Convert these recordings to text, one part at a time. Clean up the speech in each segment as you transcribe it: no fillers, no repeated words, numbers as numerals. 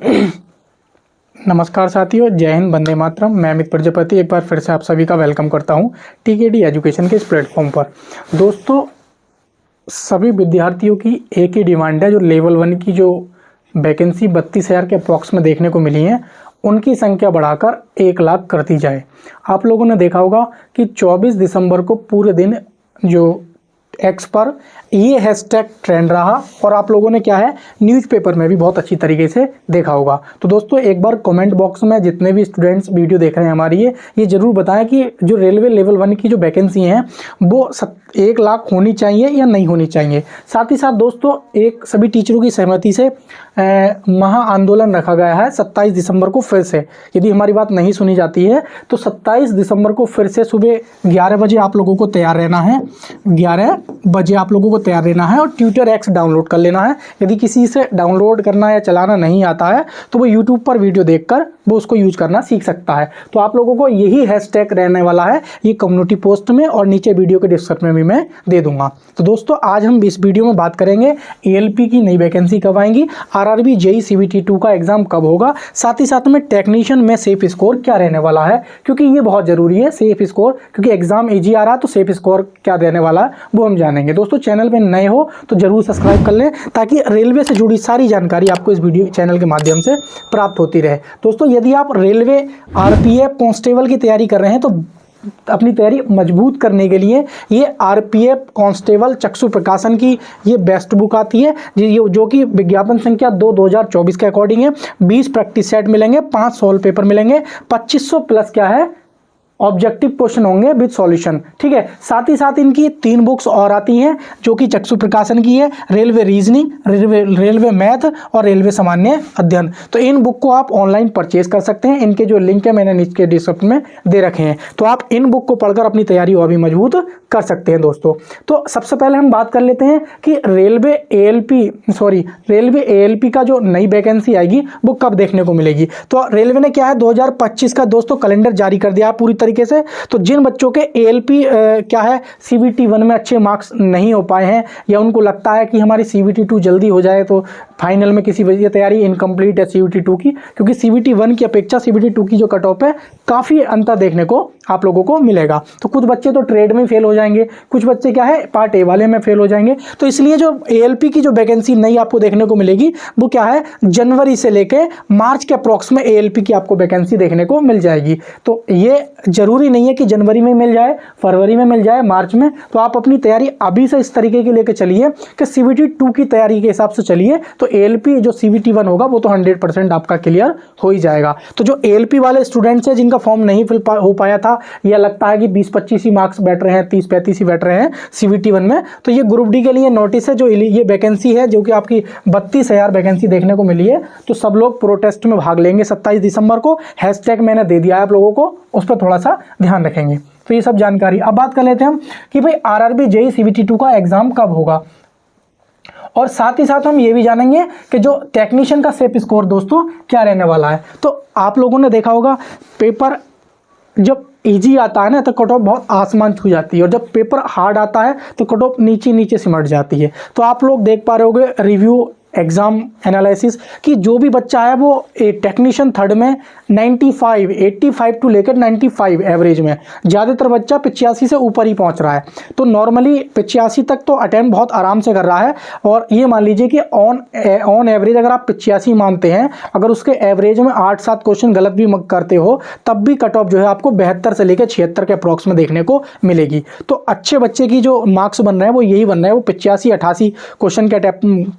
नमस्कार साथियों, जय हिंद, वंदे मातरम। मैं अमित प्रजापति एक बार फिर से आप सभी का वेलकम करता हूं टीकेडी एजुकेशन के इस प्लेटफॉर्म पर। दोस्तों, सभी विद्यार्थियों की एक ही डिमांड है। जो लेवल 1 की जो वैकेंसी 32,000 के अप्रॉक्स में देखने को मिली है, उनकी संख्या बढ़ाकर 1 लाख कर दी जाए। आप लोगों ने देखा होगा कि 24 दिसंबर को पूरे दिन जो एक्स पर ये हैशटैग ट्रेंड रहा और आप लोगों ने क्या है न्यूज़पेपर में भी बहुत अच्छी तरीके से देखा होगा। तो दोस्तों, एक बार कमेंट बॉक्स में जितने भी स्टूडेंट्स वीडियो देख रहे हैं हमारी ये जरूर बताएं कि जो रेलवे लेवल 1 की जो वैकेंसी हैं वो 1 लाख होनी चाहिए या नहीं होनी चाहिए। साथ ही साथ दोस्तों, एक सभी टीचरों की सहमति से महा आंदोलन रखा गया है 27 दिसंबर को फिर से। यदि हमारी बात नहीं सुनी जाती है तो 27 दिसंबर को फिर से सुबह 11 बजे आप लोगों को तैयार रहना है। 11 बजे आप लोगों को तैयार रहना है और ट्विटर एक्स डाउनलोड कर लेना है। यदि किसी से डाउनलोड करना या चलाना नहीं आता है तो वो यूट्यूब पर वीडियो देखकर वो उसको यूज करना सीख सकता है। तो आप लोगों को यही हैशटैग रहने वाला है ये कम्युनिटी पोस्ट में और नीचे वीडियो के डिस्क्रिप्शन में भी मैं दे दूंगा। तो दोस्तों, आज हम इस वीडियो में बात करेंगे एएलपी की नई वैकेंसी कब आएंगी, आरआरबी जेईई सीबीटी 2 का एग्जाम कब होगा, साथ ही साथ में टेक्नीशियन में सेफ स्कोर क्या रहने वाला है, क्योंकि ये बहुत जरूरी है सेफ स्कोर, क्योंकि एग्जाम इजी आ रहा है तो सेफ स्कोर क्या देने वाला है वो हम जानेंगे। दोस्तों, चैनल पे नए हो तो जरूर सब्सक्राइब कर लें ताकि रेलवे से जुड़ी सारी जानकारी आपको इस वीडियो चैनल के माध्यम से प्राप्त होती रहे। दोस्तों, यदि आप रेलवे आरपीएफ कांस्टेबल की तैयारी कर रहे हैं तो अपनी तैयारी मजबूत करने के लिए ये आरपीएफ कांस्टेबल चक्षु प्रकाशन की ये बेस्ट बुक आती है जो कि विज्ञापन संख्या 2/2024 के अकॉर्डिंग है। 20 प्रैक्टिस सेट मिलेंगे, 5 सॉल्व पेपर मिलेंगे, 2500 प्लस क्या है ऑब्जेक्टिव क्वेश्चन होंगे विद सॉल्यूशन। ठीक है, साथ ही साथ इनकी 3 बुक्स और आती हैं जो कि चक्षु प्रकाशन की है, रेलवे रीजनिंग, रेलवे मैथ और रेलवे सामान्य अध्ययन। तो इन बुक को आप ऑनलाइन परचेज कर सकते हैं। इनके जो लिंक है मैंने नीचे डिस्क्रिप्शन में दे रखे हैं, तो आप इन बुक को पढ़कर अपनी तैयारी और भी मजबूत कर सकते हैं। दोस्तों, तो सबसे पहले हम बात कर लेते हैं कि रेलवे एएलपी का जो नई वैकेंसी आएगी वो कब देखने को मिलेगी। तो रेलवे ने क्या है 2025 का दोस्तों कैलेंडर जारी कर दिया है पूरी तरीके से। तो जिन बच्चों के एएलपी क्या है सीबीटी 1 में अच्छे मार्क्स नहीं हो पाए हैं या उनको लगता है कि हमारी सीबीटी 2 जल्दी हो जाए तो फाइनल में किसी वजह तैयारी इनकम्प्लीट है सीबीटी 2 की, क्योंकि सीबीटी 1 की अपेक्षा सीबीटी 2 की जो कट ऑफ है काफ़ी अंतर देखने को आप लोगों को मिलेगा। तो कुछ बच्चे तो ट्रेड में फेल हो जाएंगे, कुछ बच्चे क्या है पार्ट ए वाले में फेल हो जाएंगे। तो इसलिए जो एएलपी की जो वैकेंसी नई आपको देखने को मिलेगी वो क्या है जनवरी से लेकर मार्च के अप्रॉक्स में एएलपी की आपको वैकेंसी देखने को मिल जाएगी। तो ये जरूरी नहीं है कि जनवरी में मिल जाए, फरवरी में मिल जाए, मार्च में। तो आप अपनी तैयारी अभी से इस तरीके की लेकर चलिए कि सीबीटी 2 की तैयारी के हिसाब से चलिए, तो एएलपी जो सीबीटी 1 होगा वो तो 100% आपका क्लियर हो ही जाएगा। तो जो एएलपी वाले स्टूडेंट्स हैं जिनका फॉर्म नहीं फिल हो पाया था या लगता है कि 20-25 ही मार्क्स बैठ रहे हैं, 30-35 ही बैठ रहे हैं सीबीटी 1 में, तो ये ग्रुप डी के लिए नोटिस है। जो ये वैकेंसी है जो कि आपकी 32,000 वैकेंसी देखने को मिली है, तो सब लोग प्रोटेस्ट में भाग लेंगे 27 दिसंबर को। हैशटैग मैंने दे दिया है आप लोगों को, उस पर थोड़ा सा ध्यान रखेंगे। तो ये सब जानकारी। अब बात कर लेते हैं हम कि भाई आरआरबी जेईई सीबीटी 2 का एग्जाम कब होगा, और साथ ही साथ हम ये भी जानेंगे कि जो टेक्नीशियन का सेफ स्कोर दोस्तों क्या रहने वाला है। तो आप लोगों ने देखा होगा पेपर जब इजी आता है ना तो कट ऑफ बहुत आसमान छू जाती है, और जब पेपर हार्ड आता है तो कट ऑफ नीचे नीचे सिमट जाती है। तो आप लोग देख पा रहे होंगे रिव्यू एग्जाम एनालिसिस कि जो भी बच्चा है वो टेक्नीशियन 3rd में 85 टू लेकर 95 एवरेज में, ज़्यादातर बच्चा 85 से ऊपर ही पहुंच रहा है। तो नॉर्मली 85 तक तो अटेम्प्ट बहुत आराम से कर रहा है। और ये मान लीजिए कि ऑन एवरेज अगर आप 85 मानते हैं, अगर उसके एवरेज में 8-7 क्वेश्चन गलत भी करते हो तब भी कट ऑफ जो है आपको 72 से लेकर 76 के अप्रॉक्स में देखने को मिलेगी। तो अच्छे बच्चे की जो मार्क्स बन रहे हैं वो यही बन रहे हैं, वो 85-88 क्वेश्चन के अटेम्प्ट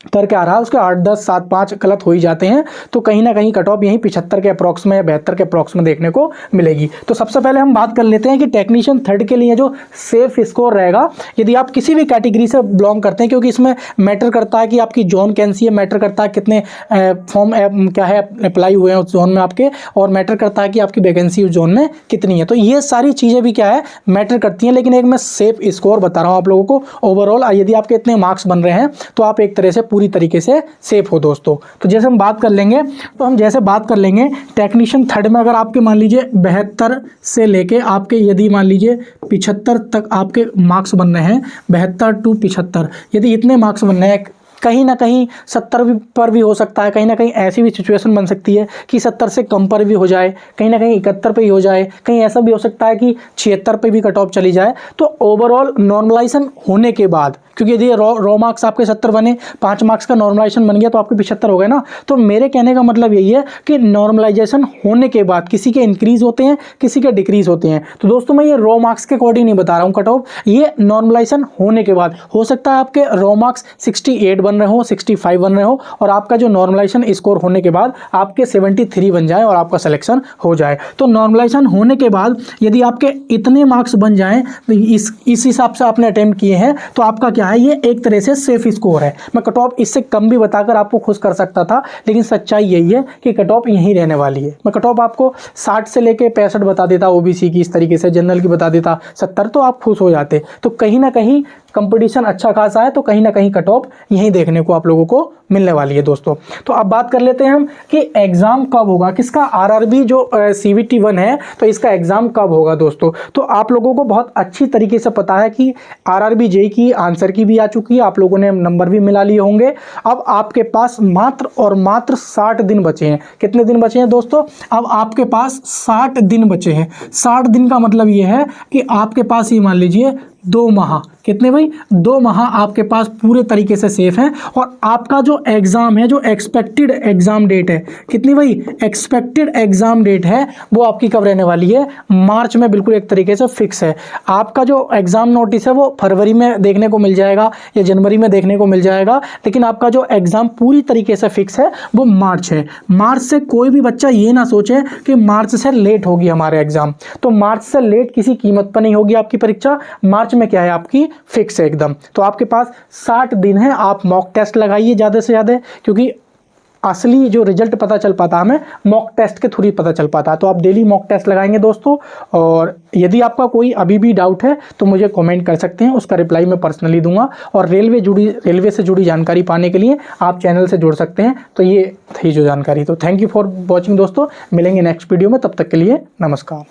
करके आ रहा है, उसके 8-10 7-5 गलत हो ही जाते हैं। तो कहीं ना कहीं कट ऑफ यहीं 75 के अप्रॉक्स में या 72 के अप्रॉक्स में देखने को मिलेगी। तो सबसे पहले हम बात कर लेते हैं कि टेक्नीशियन 3rd के लिए जो सेफ स्कोर रहेगा, यदि आप किसी भी कैटेगरी से बिलोंग करते हैं, क्योंकि इसमें मैटर करता है कि आपकी जोन कैसी है, मैटर करता है कितने फॉर्म क्या है अप्लाई हुए हैं उस जोन में आपके, और मैटर करता है कि आपकी वैकेंसी उस जोन में कितनी है। तो ये सारी चीज़ें भी क्या है मैटर करती हैं। लेकिन एक मैं सेफ स्कोर बता रहा हूँ आप लोगों को ओवरऑल, यदि आपके इतने मार्क्स बन रहे हैं तो आप एक तरह से पूरी तरीके से सेफ हो दोस्तों। तो जैसे हम बात कर लेंगे टेक्नीशियन 3rd में अगर आपके मान लीजिए 72 से लेके आपके यदि मान लीजिए 75 तक आपके मार्क्स बन रहे हैं, 72 टू 75, यदि इतने मार्क्स बन रहे हैं कहीं ना कहीं 70 पर भी हो सकता है, कहीं ना कहीं ऐसी भी सिचुएशन बन सकती है कि 70 से कम पर भी हो जाए, कहीं ना कहीं 71 पे ही हो जाए, कहीं ऐसा भी हो सकता है कि 76 पे भी कट ऑफ चली जाए। तो ओवरऑल नॉर्मलाइजेशन होने के बाद, क्योंकि यदि रॉ मार्क्स आपके 70 बने, 5 मार्क्स का नॉर्मलाइजेशन बन गया तो आपके 75 हो गए ना। तो मेरे कहने का मतलब यही है कि नॉर्मलाइजेशन होने के बाद किसी के इंक्रीज होते हैं, किसी के डिक्रीज होते हैं। तो दोस्तों मैं ये रॉ मार्क्स के अकॉर्डिंग नहीं बता रहा हूँ कट ऑफ, ये नॉर्मलाइजेशन होने के बाद हो सकता है आपके रॉ मार्क्स 68 बन रहे हो, 65 बन रहे हो, और आपका जो नॉर्मलाइजेशन स्कोर होने के बाद आपके 73 बन जाए और आपका सिलेक्शन हो जाए। तो नॉर्मलाइजेशन होने के बाद यदि आपके इतने मार्क्स बन जाएं तो इस हिसाब से आपने अटेम्प्ट किए हैं तो आपका क्या है, ये एक तरह से सेफ स्कोर है। मैं कट ऑफ इससे कम भी बताकर आपको खुश कर सकता था, लेकिन सच्चाई यही है कि कट ऑफ यहीं रहने वाली है। मैं कट ऑफ आपको 60 से लेके 65 बता देता ओबीसी की, इस तरीके से जनरल की बता देता 70, तो आप खुश हो जाते। तो कहीं ना कहीं कंपटीशन अच्छा खासा है, तो कहीं ना कहीं कट ऑफ यहीं देखने को आप लोगों को मिलने वाली है दोस्तों। तो अब बात कर लेते हैं हम कि एग्जाम कब होगा, किसका आरआरबी जो CVT 1 है, तो इसका एग्जाम कब होगा दोस्तों। तो आप लोगों को बहुत अच्छी तरीके से पता है कि आरआरबी जेईई की आंसर की भी आ चुकी है, आप लोगों ने नंबर भी मिला लिए होंगे। अब आपके पास मात्र और मात्र 60 दिन बचे हैं। कितने दिन बचे हैं दोस्तों? अब आपके पास 60 दिन बचे हैं। 60 दिन का मतलब ये है कि आपके पास ये मान लीजिए 2 माह, कितने भाई, 2 माह आपके पास पूरे तरीके से सेफ हैं। और आपका जो एग्जाम है, जो एक्सपेक्टेड एग्जाम डेट है, कितनी भाई, एक्सपेक्टेड एग्जाम डेट है, वो आपकी कब रहने वाली है, मार्च में, बिल्कुल एक तरीके से फिक्स है। आपका जो एग्जाम नोटिस है वो फरवरी में देखने को मिल जाएगा या जनवरी में देखने को मिल जाएगा, लेकिन आपका जो एग्जाम पूरी तरीके से फिक्स है वो मार्च है। मार्च से कोई भी बच्चा ये ना सोचे कि मार्च से लेट होगी हमारे एग्जाम, तो मार्च से लेट किसी कीमत पर नहीं होगी आपकी परीक्षा। मार्च में क्या है, आपकी फिक्स है एकदम। तो आपके पास 60 दिन है, आप मॉक टेस्ट लगाइए ज़्यादा से ज़्यादा, क्योंकि असली जो रिजल्ट पता चल पाता हमें मॉक टेस्ट के थ्रू ही पता चल पाता है। तो आप डेली मॉक टेस्ट लगाएंगे दोस्तों। और यदि आपका कोई अभी भी डाउट है तो मुझे कमेंट कर सकते हैं, उसका रिप्लाई मैं पर्सनली दूंगा। और रेलवे से जुड़ी जानकारी पाने के लिए आप चैनल से जुड़ सकते हैं। तो ये थी जो जानकारी। तो थैंक यू फॉर वॉचिंग दोस्तों, मिलेंगे नेक्स्ट वीडियो में, तब तक के लिए नमस्कार।